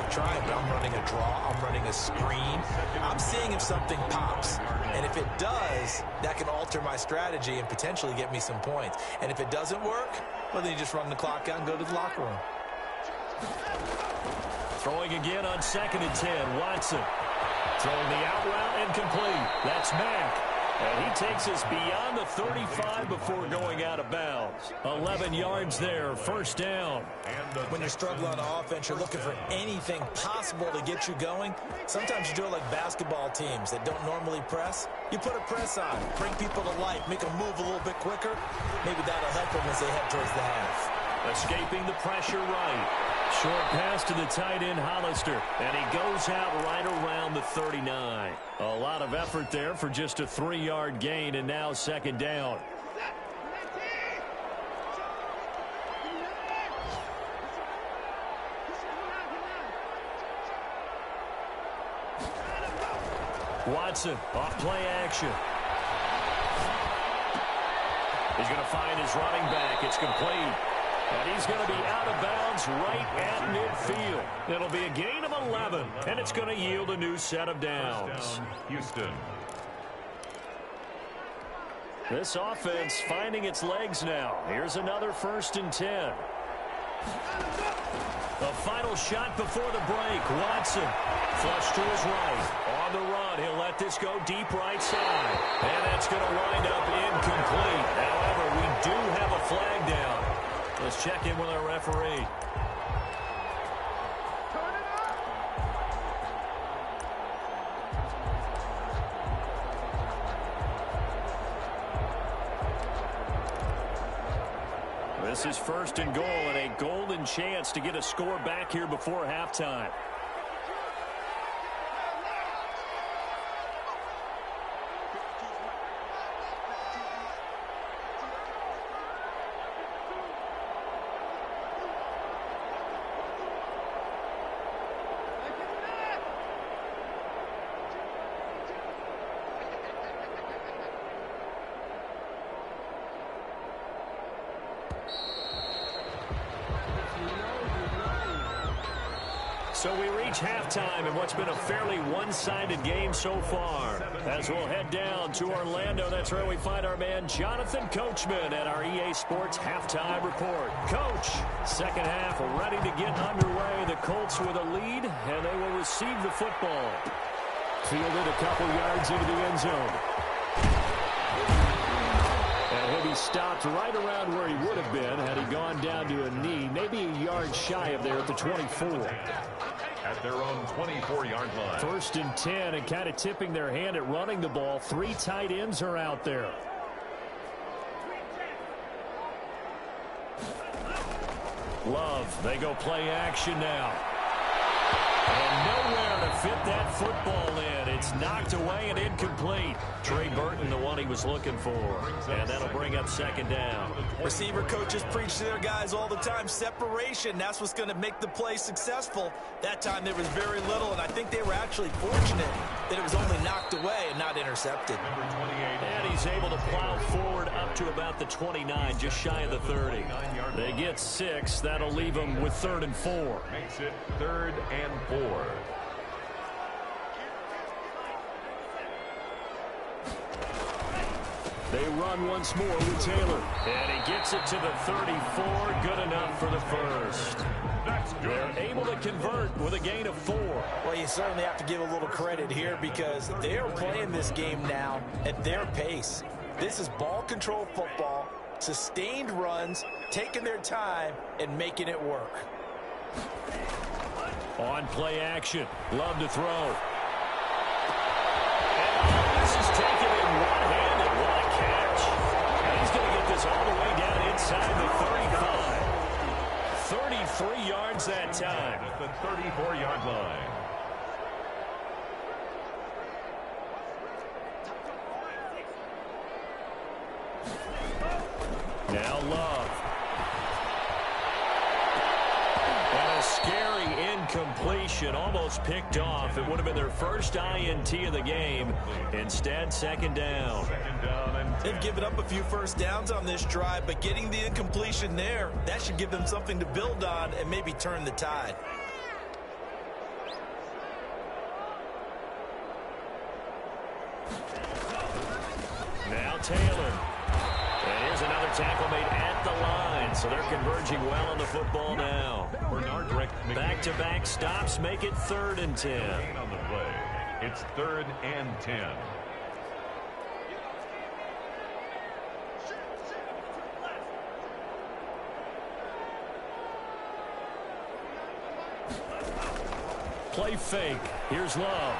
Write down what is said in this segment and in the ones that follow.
not trying, but I'm running a draw. I'm running a screen. I'm seeing if something pops. And if it does, that can alter my strategy and potentially get me some points. And if it doesn't work, well, then you just run the clock out and go to the locker room. Throwing again on 2nd and 10. Watson throwing the out route incomplete. That's Mack. And he takes us beyond the 35 before going out of bounds. 11 yards there, first down. When you're struggling on offense, you're looking for anything possible to get you going. Sometimes you do it like basketball teams that don't normally press. You put a press on, bring people to life, make them move a little bit quicker. Maybe that'll help them as they head towards the half. Escaping the pressure right. Short pass to the tight end, Hollister. And he goes out right around the 39. A lot of effort there for just a 3-yard gain, and now 2nd down. Watson, off play action. He's going to find his running back. It's complete. And he's going to be out of bounds right at midfield. It'll be a gain of 11, and it's going to yield a new set of downs. Houston. This offense finding its legs now. Here's another 1st and 10. The final shot before the break. Watson flush to his right. On the run, he'll let this go deep right side. And that's going to wind up incomplete. However, we do have a flag down. Let's check in with our referee. This is 1st and goal and a golden chance to get a score back here before halftime. So we reach halftime in what's been a fairly one-sided game so far. As we'll head down to Orlando, that's where we find our man Jonathan Coachman at our EA Sports Halftime Report. Coach, 2nd half ready to get underway. The Colts with a lead, and they will receive the football. Fielded a couple yards into the end zone. And he'll be stopped right around where he would have been had he gone down to a knee, maybe a yard shy of there at the 24. At their own 24-yard line. 1st and 10, and kind of tipping their hand at running the ball. 3 tight ends are out there. Love, they go play action now. And nowhere to fit that football in. It's knocked away and incomplete. Trey Burton, the one he was looking for. And that'll bring up 2nd down. Receiver coaches preach to their guys all the time. Separation, that's what's going to make the play successful. That time there was very little, and I think they were actually fortunate that it was only knocked away and not intercepted. And he's able to plow forward up to about the 29, just shy of the 30. They get 6. That'll leave them with 3rd and 4. Makes it 3rd and 4. They run once more with Taylor. And he gets it to the 34. Good enough for the first. They're able to convert with a gain of 4. Well, you certainly have to give a little credit here because they are playing this game now at their pace. This is ball control football, sustained runs, taking their time, and making it work. On play action. Love to throw. And this is taken in one-handed. What a catch. And he's going to get this all the way down inside the 35. 33 yards that time. At the 34-yard line. Now Love. And a scary incompletion, almost picked off. It would have been their first INT of the game. Instead, 2nd down. They've given up a few first downs on this drive, but getting the incompletion there, that should give them something to build on and maybe turn the tide. Taylor. And here's another tackle made at the line, so they're converging well on the football now. Back-to-back stops make it 3rd and 10. On the play, it's 3rd and 10. Play fake. Here's Love.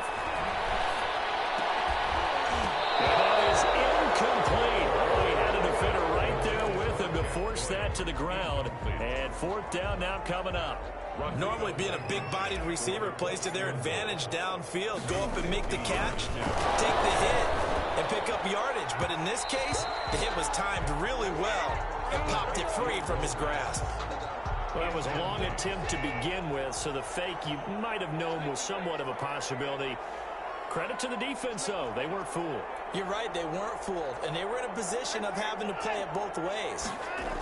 And that is incomplete. Oh, he had a defender right there with him to force that to the ground. And 4th down now coming up. Normally being a big-bodied receiver plays to their advantage downfield. Go up and make the catch, take the hit, and pick up yardage. But in this case, the hit was timed really well and popped it free from his grasp. Well, that was a long attempt to begin with, so the fake you might have known was somewhat of a possibility. Credit to the defense, though. They weren't fooled. You're right, they weren't fooled, and they were in a position of having to play it both ways.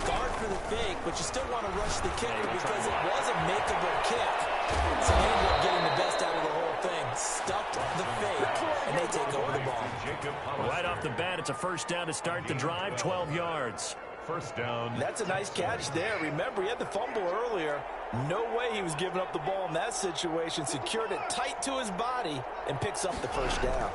Guard for the fake, but you still want to rush the kicker because it was a makeable kick. So they ended up getting the best out of the whole thing. Stuffed the fake, and they take over the ball. Right off the bat, it's a 1st down to start the drive, 12 yards. 1st down. That's a nice catch there. Remember, he had the fumble earlier. No way he was giving up the ball in that situation. Secured it tight to his body and picks up the 1st down.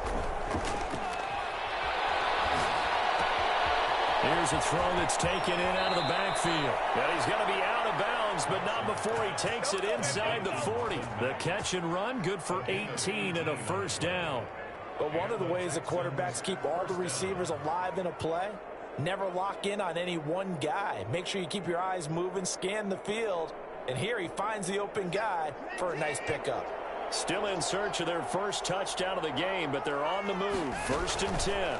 Here's a throw that's taken in out of the backfield. And he's going to be out of bounds, but not before he takes it inside the 40. The catch and run, good for 18 and a 1st down. But one of the ways the quarterbacks keep all the receivers alive in a play, never lock in on any one guy. Make sure you keep your eyes moving, scan the field. And here he finds the open guy for a nice pickup. Still in search of their 1st touchdown of the game, but they're on the move. 1st and 10.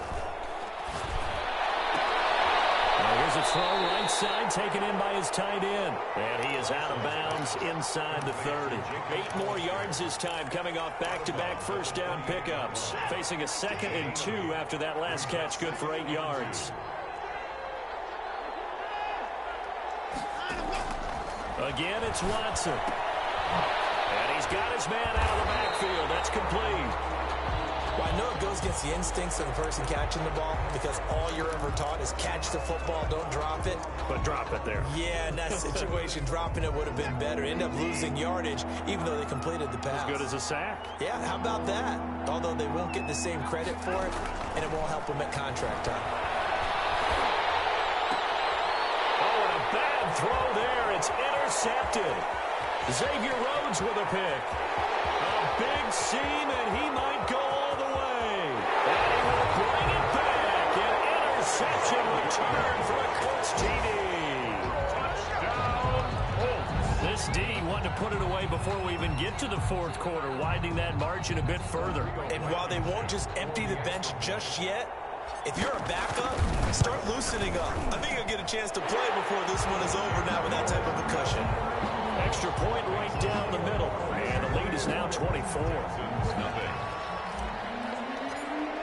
Here's a throw right side taken in by his tight end. And he is out of bounds inside the 30. 8 more yards this time coming off back-to-back 1st down pickups. Facing a 2nd and 2 after that last catch, good for 8 yards. Again, it's Watson. And he's got his man out of the backfield. That's complete. Well, I know it goes against the instincts of the person catching the ball because all you're ever taught is catch the football, don't drop it. But drop it there. Yeah, in that situation, dropping it would have been better. End up losing yardage, even though they completed the pass. As good as a sack. Yeah, how about that? Although they won't get the same credit for it, and it won't help them at contract time. Oh, and a bad throw there. It's intercepted. Xavier Rhodes with a pick. A big seam, and he might go all the way. And he will bring it back. An interception return for a Colts TD. Touchdown, Colts. This D wanted to put it away before we even get to the 4th quarter, widening that margin a bit further. And while they won't just empty the bench just yet, if you're a backup, start loosening up. I think you'll get a chance to play before this one is over now with that type of a cushion. Extra point right down the middle. And the lead is now 24.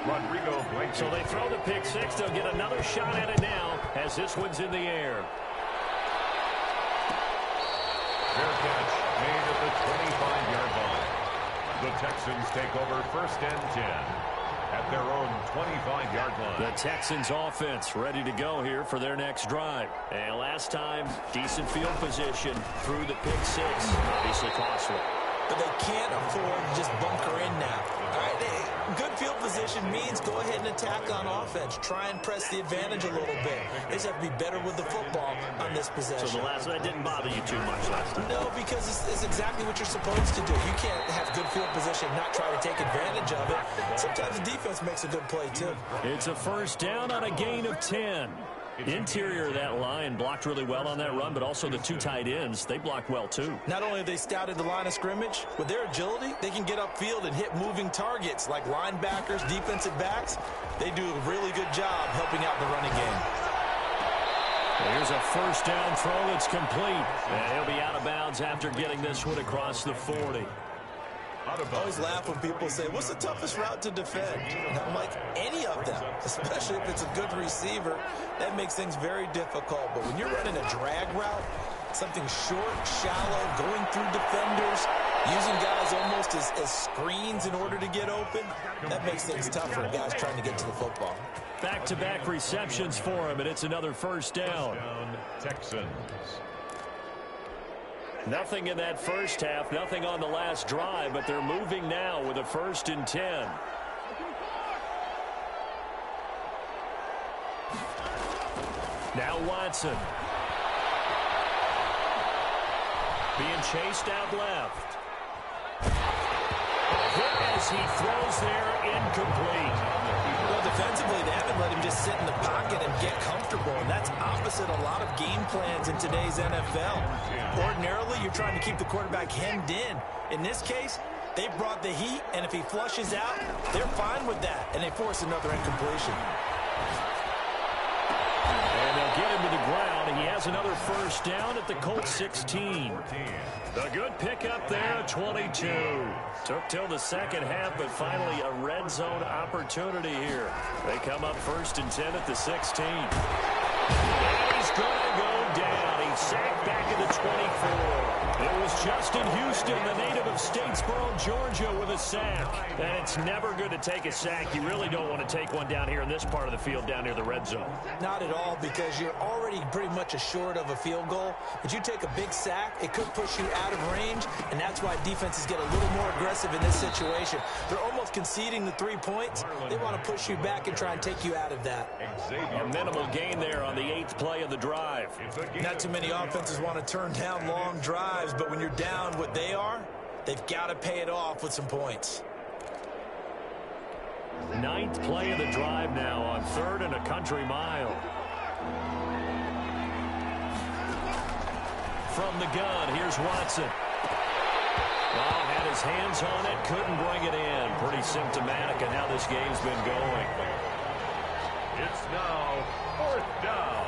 Rodrigo Blankenship. So they throw the pick 6. They'll get another shot at it now as this one's in the air. Fair catch made at the 25-yard line. The Texans take over 1st and 10 at their own 25-yard line. The Texans offense ready to go here for their next drive. And last time, decent field position through the pick 6. Obviously costly. But they can't afford to just bunker in now. All right, good field position means go ahead and attack on offense. Try and press the advantage a little bit. They just have to be better with the football on this possession. So the last one didn't bother you too much last time? No, because it's exactly what you're supposed to do. You can't have good field position and not try to take advantage of it. Sometimes the defense makes a good play, too. It's a 1st down on a gain of 10. Interior of that line blocked really well on that run, but also the 2 tight ends, they blocked well too. Not only have they scouted the line of scrimmage, with their agility, they can get upfield and hit moving targets like linebackers, defensive backs. They do a really good job helping out the running game. Here's a 1st down throw that's complete. And he'll be out of bounds after getting this one across the 40. I always laugh when people say, what's the toughest route to defend? And I'm like, any of them, especially if it's a good receiver. That makes things very difficult. But when you're running a drag route, something short, shallow, going through defenders, Using guys almost as screens in order to get open, that makes things tough for guys trying to get to the football. Back-to-back receptions for him, and it's another first down. Texans. Nothing in that first half, nothing on the last drive, but they're moving now with a 1st and 10. Now Watson. Being chased out left. Hit as he throws there, incomplete. Well, defensively, they haven't let him just sit in the pocket and get comfortable, and that's opposite a lot of game plans in today's NFL. Ordinarily, you're trying to keep the quarterback hemmed in. In this case, they brought the heat, and if he flushes out, they're fine with that, and they force another incompletion. And they'll get him to the ground, and he has another first down at the Colts 16. A good pickup there, 22. Took till the second half, but finally a red zone opportunity here. They come up 1st and 10 at the 16. And he's going to go down. He's sacked back at the 24. It was Justin Houston, the native of Statesboro, Georgia, with a sack. And it's never good to take a sack. You really don't want to take one down here in this part of the field down near the red zone. Not at all, because you're already pretty much assured of a field goal. But you take a big sack, it could push you out of range, and that's why defenses get a little more aggressive in this situation. They're almost conceding the 3 points. They want to push you back and try and take you out of that. A minimal gain there on the 8th play of the drive. Not too many offenses want to turn down long drives, but when you're down what they are, they've got to pay it off with some points. 9th play of the drive now on 3rd and a country mile. From the gun, here's Watson. Well, had his hands on it, couldn't bring it in. Pretty symptomatic of how this game's been going. It's now 4th down.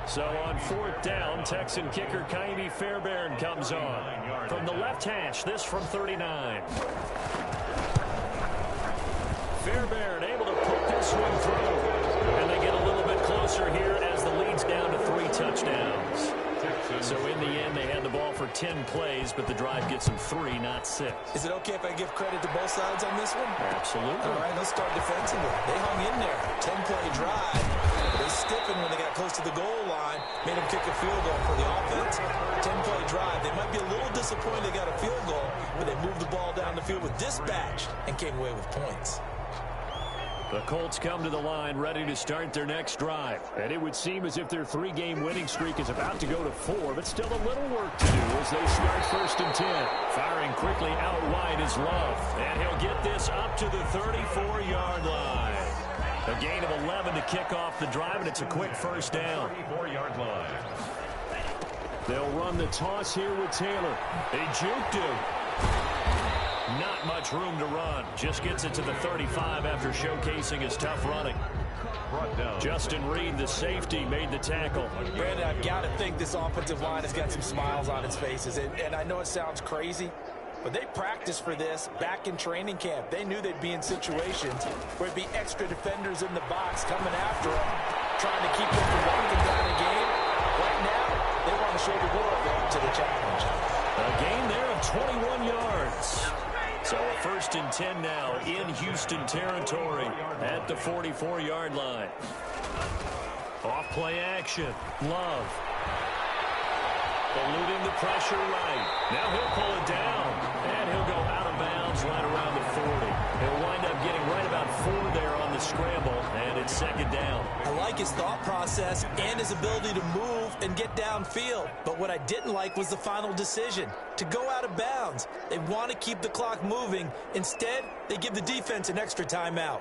So on 4th down, Texan kicker Kaimi Fairbairn comes on. From the left hash, this from 39. Fairbairn able to put this one through. And they get a little bit closer here as the lead's down to 3 touchdowns. So in the end, they had the ball for 10 plays, but the drive gets them 3, not 6. Is it okay if I give credit to both sides on this one? Absolutely. All right, let's start defensively. They hung in there. 10-play drive. They stiffened when they got close to the goal line, made them kick a field goal for the offense. 10-play drive. They might be a little disappointed they got a field goal, but they moved the ball down the field with dispatch and came away with points. The Colts come to the line ready to start their next drive. And it would seem as if their 3-game winning streak is about to go to 4, but still a little work to do as they start 1st and 10. Firing quickly out wide is Love. And he'll get this up to the 34-yard line. A gain of 11 to kick off the drive, and it's a quick first down. 34-yard line. They'll run the toss here with Taylor. They juked him. Not much room to run. Just gets it to the 35 after showcasing his tough running. Justin Reed, the safety, made the tackle. Brandon, I've got to think this offensive line has got some smiles on its faces. And I know it sounds crazy, but they practiced for this back in training camp. They knew they'd be in situations where it'd be extra defenders in the box coming after them, trying to keep them from walking down a game. Right now, they want to show the world they're up to the challenge. A gain there of 21 yards. So a 1st and 10 now in Houston territory at the 44-yard line. Off play action. Love. Eluding the pressure right. Now he'll pull it down. And he'll go out of bounds right around the 40. He'll wind up getting right about 4 there on the scramble. And it's 2nd down. I like his thought process and his ability to move and get downfield. But what I didn't like was the final decision, to go out of bounds. They want to keep the clock moving. Instead, they give the defense an extra timeout.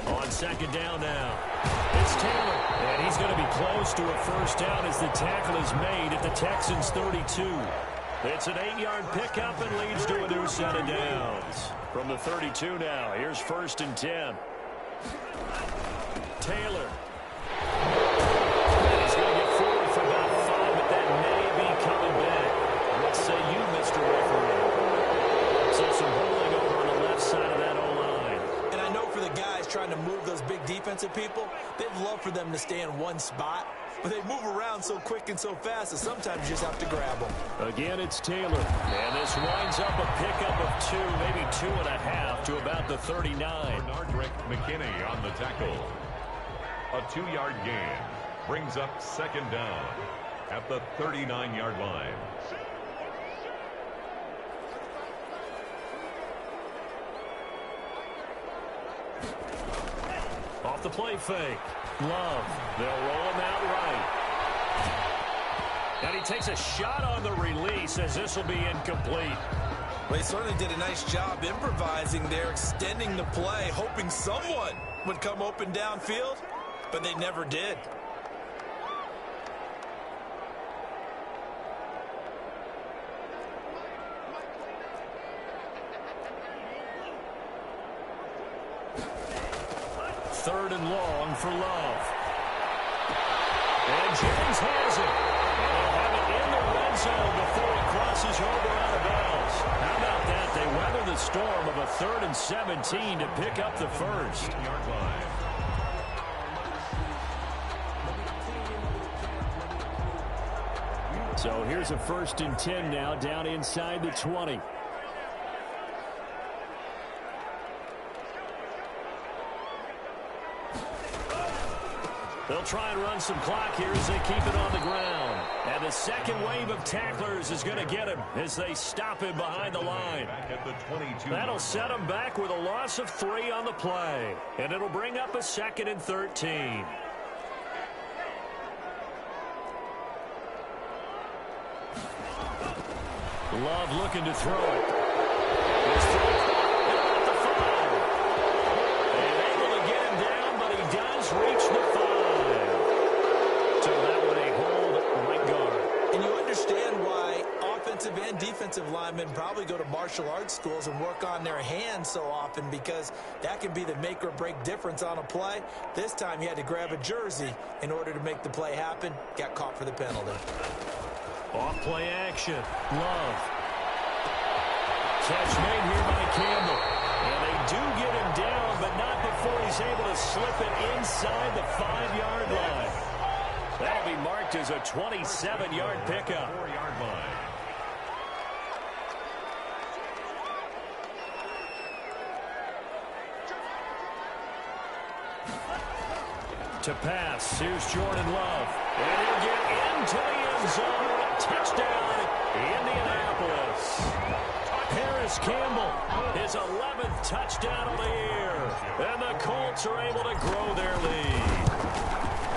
On 2nd down now, it's Taylor. And he's going to be close to a first down as the tackle is made at the Texans' 32. It's an 8-yard pickup and leads to a new set of downs. From the 32 now, here's 1st and 10. Taylor. He's going to get forward for about 5, but that may be coming back. What say you, Mr. Referee? So some holding over on the left side of that O-line. And I know for the guys trying to move those big defenses, defensive people, they'd love for them to stay in one spot, but they move around so quick and so fast that sometimes you just have to grab them. Again, it's Taylor. And this winds up a pickup of 2, maybe 2.5 to about the 39. Bernardrick McKinney on the tackle. A 2-yard gain brings up second down at the 39-yard line. Off the play fake. Love. They'll roll him out right. And he takes a shot on the release as this will be incomplete. Well, he certainly did a nice job improvising there, extending the play, hoping someone would come open downfield, but they never did. Third and long for Love. And Jennings has it. And they'll have it in the red zone before it crosses over out of bounds. How about that? They weather the storm of a 3rd and 17 to pick up the first. 8-yard line. So here's a 1st and 10 now down inside the 20. They'll try and run some clock here as they keep it on the ground. And the second wave of tacklers is going to get him as they stop him behind the line. Back at the 22. That'll set him back with a loss of 3 on the play. And it'll bring up a 2nd and 13. Love looking to throw it. His throw at the 5. And able to get him down, but he does reach the 5. So that one a hold right guard. And you understand why offensive and defensive linemen probably go to martial arts schools and work on their hands so often, because that can be the make or break difference on a play. This time he had to grab a jersey in order to make the play happen. Got caught for the penalty. Off play action. Love. Catch made here by Campbell. And they do get him down, but not before he's able to slip it inside the 5-yard line. That'll be marked as a 27-yard pickup. 4-yard line. To pass, here's Jordan Love. And he'll get into the end zone. Touchdown, Indianapolis. Harris Campbell, his 11th touchdown of the year. And the Colts are able to grow their lead.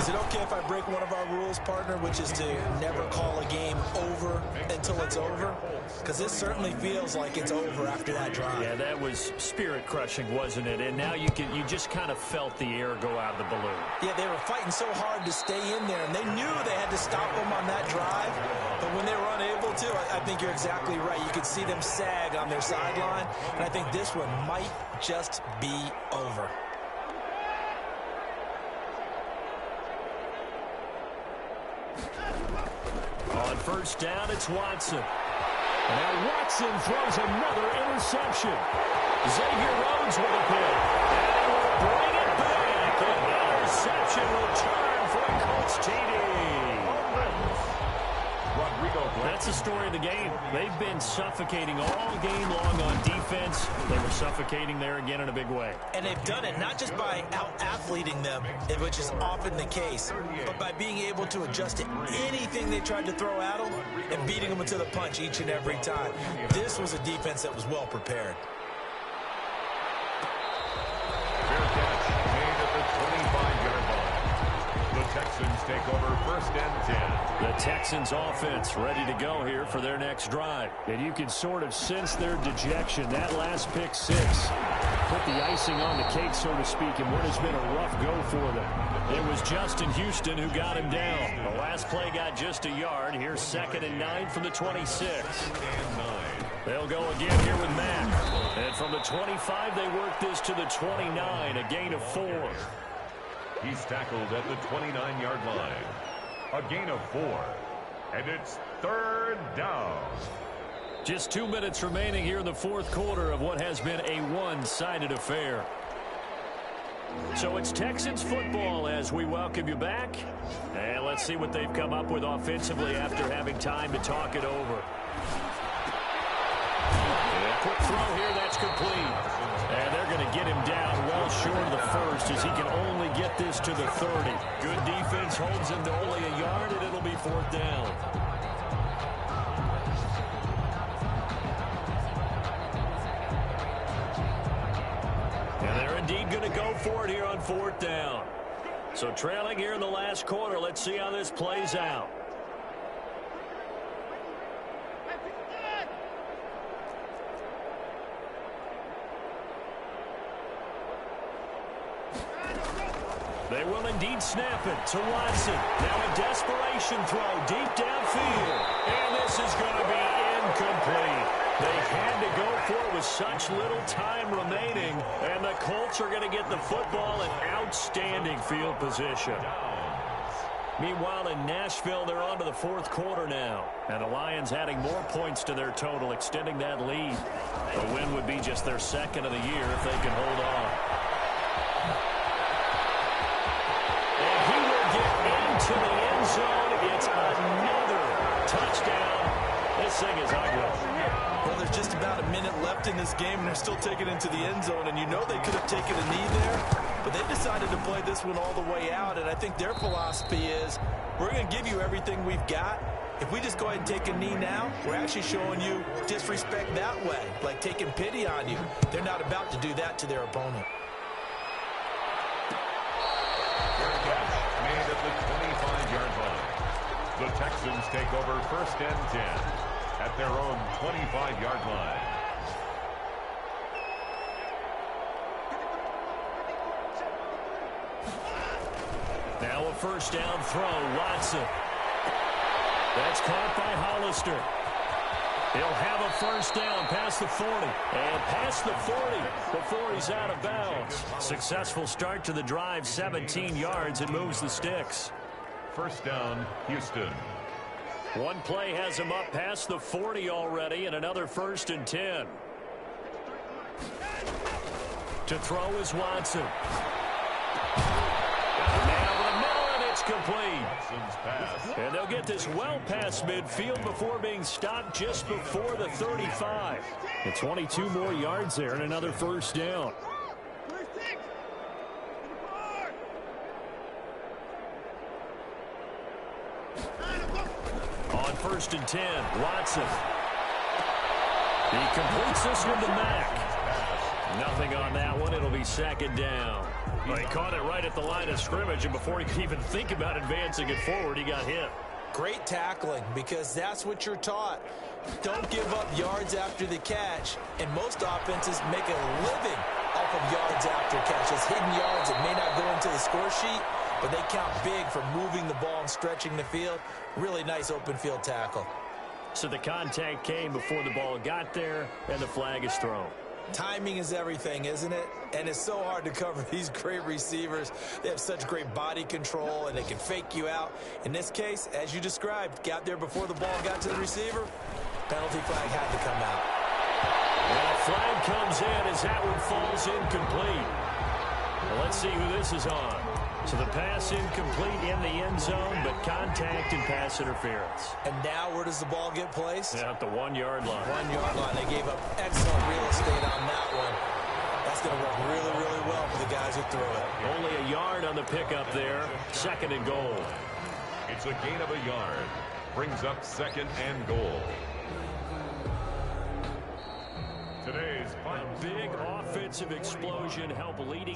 Is it okay if I break one of our rules, partner, which is to never call a game over until it's over? Because this certainly feels like it's over after that drive. Yeah, that was spirit-crushing, wasn't it? And now you just kind of felt the air go out of the balloon. Yeah, they were fighting so hard to stay in there, and they knew they had to stop them on that drive. But when they were unable to, I think you're exactly right. You could see them sag on their sideline, and I think this one might just be over. On first down, it's Watson. Now Watson throws another interception. Xavier Rhodes with a pick. And he will bring it back. An interception return for a Colts TD. That's the story of the game. They've been suffocating all game long on defense. They were suffocating there again in a big way. And they've done it not just by out-athleting them, which is often the case, but by being able to adjust to anything they tried to throw at them and beating them to the punch each and every time. This was a defense that was well prepared. Fair catch made at the 25-yard line. The Texans take over first and 10. The Texans offense ready to go here for their next drive. And you can sort of sense their dejection. That last pick six put the icing on the cake, so to speak, in what has been a rough go for them. It was Justin Houston who got him down. The last play got just a yard. Here's 2nd and 9 from the 26. They'll go again here with Mack. And from the 25, they work this to the 29, a gain of 4. He's tackled at the 29-yard line. A gain of 4. And it's 3rd down. Just 2 minutes remaining here in the fourth quarter of what has been a one-sided affair. So it's Texans football as we welcome you back. And let's see what they've come up with offensively after having time to talk it over. And quick throw here, that's complete. And they're going to get him down well short of the first as he can only get this to the 30. Good defense holds him to only a yard, and it'll be 4th down. And they're indeed going to go for it here on 4th down. So trailing here in the last quarter. Let's see how this plays out. They will indeed snap it to Watson. Now a desperation throw deep downfield. And this is going to be incomplete. They had to go for it with such little time remaining. And the Colts are going to get the football in outstanding field position. Meanwhile, in Nashville, they're on to the 4th quarter now. And the Lions adding more points to their total, extending that lead. A win would be just their 2nd of the year if they can hold on. To the end zone. It's another touchdown. This thing is ugly. Well, there's just about a minute left in this game, and they're still taking it to the end zone. And you know they could have taken a knee there, but they decided to play this one all the way out. And I think their philosophy is, we're going to give you everything we've got. If we just go ahead and take a knee now, we're actually showing you disrespect that way, like taking pity on you. They're not about to do that to their opponent. Made at the 25-yard line. The Texans take over 1st and 10 at their own 25-yard line. Now a 1st down throw. Watson. That's caught by Hollister. He'll have a 1st down past the 40. And past the 40 before he's out of bounds. Successful start to the drive, 17 yards, and moves the sticks. 1st down, Houston. One play has him up past the 40 already, and another 1st and 10. To throw is Watson. It's complete. And they'll get this well past midfield before being stopped just before the 35. And 22 more yards there and another 1st down. On 1st and 10, Watson. He completes this one to Mack. Nothing on that one. It'll be 2nd down. Well, he caught it right at the line of scrimmage, and before he could even think about advancing it forward, he got hit. Great tackling, because that's what you're taught. Don't give up yards after the catch, and most offenses make a living off of yards after catches. Hidden yards that may not go into the score sheet, but they count big for moving the ball and stretching the field. Really nice open field tackle. So the contact came before the ball got there, and the flag is thrown. Timing is everything, isn't it? And it's so hard to cover these great receivers. They have such great body control, and they can fake you out. In this case, as you described, got there before the ball got to the receiver. Penalty flag had to come out. And a flag comes in as that one falls incomplete. Well, let's see who this is on. So the pass incomplete in the end zone, but contact and pass interference. And now where does the ball get placed? Yeah, at the 1-yard line. 1-yard line. They gave up excellent real estate on that one. That's going to work really, really well for the guys who threw it. Only a yard on the pickup there. 2nd and goal. It's a gain of a yard. Brings up 2nd and goal. Today's final big offensive explosion help leading